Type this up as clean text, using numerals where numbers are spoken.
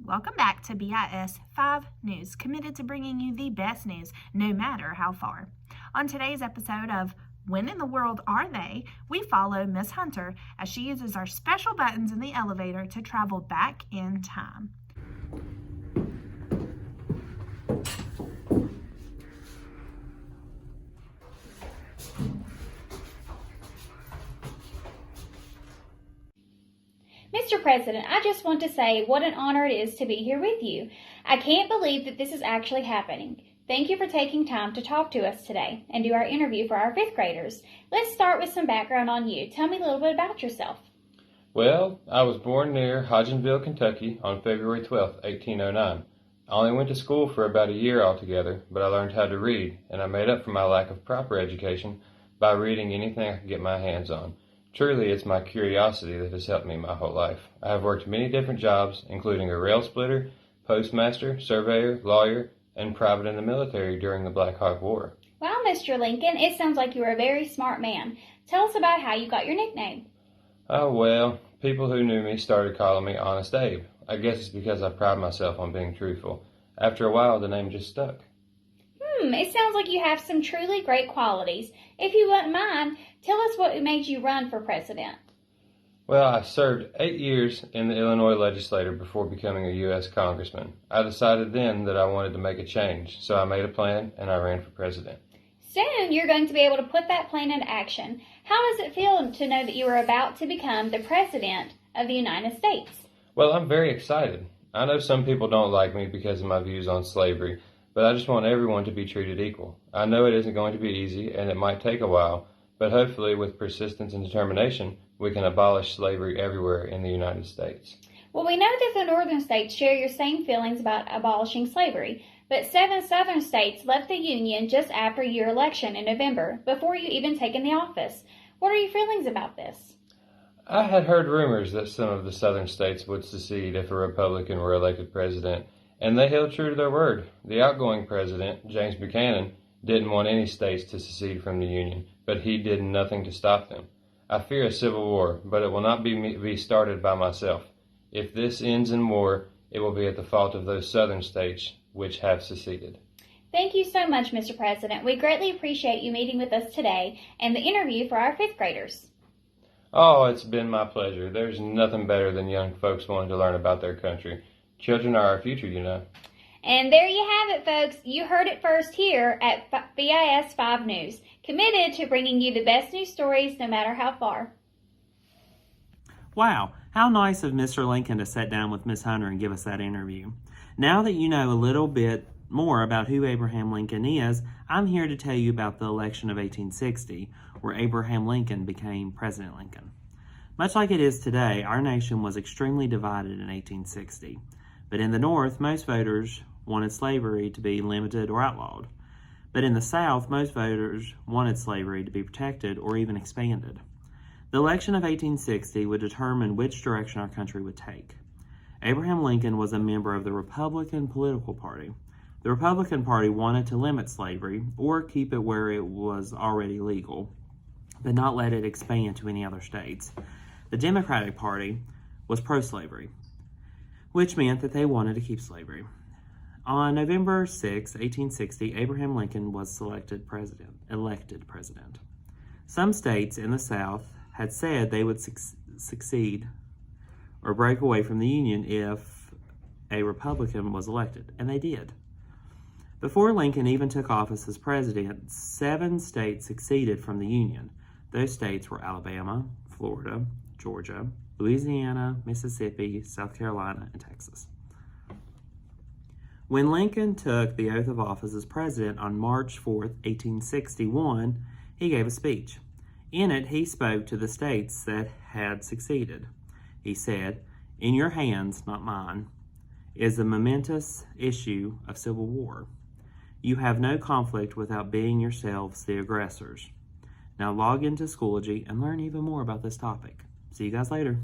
Welcome back to BIS 5 News, committed to bringing you the best news, no matter how far. On today's episode of When in the World Are They?, we follow Miss Hunter as she uses our special buttons in the elevator to travel back in time. Mr. President, I just want to say what an honor it is to be here with you. I can't believe that this is actually happening. Thank you for taking time to talk to us today and do our interview for our 5th graders. Let's start with some background on you. Tell me a little bit about yourself. Well, I was born near Hodgenville, Kentucky on February 12, 1809. I only went to school for about a year altogether, but I learned how to read, and I made up for my lack of proper education by reading anything I could get my hands on. Truly, it's my curiosity that has helped me my whole life. I have worked many different jobs, including a rail splitter, postmaster, surveyor, lawyer, and private in the military during the Black Hawk War. Wow, Mr. Lincoln, it sounds like you are a very smart man. Tell us about how you got your nickname. Oh, well, people who knew me started calling me Honest Abe. I guess it's because I pride myself on being truthful. After a while, the name just stuck. It sounds like you have some truly great qualities. If you wouldn't mind, tell us what made you run for president. Well, I served 8 years in the Illinois legislature before becoming a U.S. congressman. I decided then that I wanted to make a change, so I made a plan and I ran for president. Soon, you're going to be able to put that plan into action. How does it feel to know that you are about to become the president of the United States? Well, I'm very excited. I know some people don't like me because of my views on slavery, but I just want everyone to be treated equal. I know it isn't going to be easy, and it might take a while, but hopefully with persistence and determination, we can abolish slavery everywhere in the United States. Well, we know that the northern states share your same feelings about abolishing slavery, but 7 southern states left the Union just after your election in November, before you even taken the office. What are your feelings about this? I had heard rumors that some of the southern states would secede if a Republican were elected president, and they held true to their word. The outgoing president, James Buchanan, didn't want any states to secede from the Union, but he did nothing to stop them. I fear a civil war, but it will not be started by myself. If this ends in war, it will be at the fault of those southern states which have seceded. Thank you so much, Mr. President. We greatly appreciate you meeting with us today and the interview for our 5th graders. Oh, it's been my pleasure. There's nothing better than young folks wanting to learn about their country. Children are our future, you know. And there you have it, folks. You heard it first here at BIS 5 News, committed to bringing you the best news stories no matter how far. Wow, how nice of Mr. Lincoln to sit down with Miss Hunter and give us that interview. Now that you know a little bit more about who Abraham Lincoln is, I'm here to tell you about the election of 1860, where Abraham Lincoln became President Lincoln. Much like it is today, our nation was extremely divided in 1860. But in the North, most voters wanted slavery to be limited or outlawed. But in the South, most voters wanted slavery to be protected or even expanded. The election of 1860 would determine which direction our country would take. Abraham Lincoln was a member of the Republican political party. The Republican Party wanted to limit slavery or keep it where it was already legal, but not let it expand to any other states. The Democratic Party was pro-slavery, which meant that they wanted to keep slavery. On November 6, 1860, Abraham Lincoln was elected president. Some states in the South had said they would succeed or break away from the Union if a Republican was elected, and they did. Before Lincoln even took office as president, 7 states seceded from the Union. Those states were Alabama, Florida, Georgia, Louisiana, Mississippi, South Carolina, and Texas. When Lincoln took the oath of office as president on March 4, 1861, he gave a speech. In it, he spoke to the states that had seceded. He said, "In your hands, not mine, is the momentous issue of civil war. You have no conflict without being yourselves the aggressors. Now log into Schoology and learn even more about this topic." See you guys later.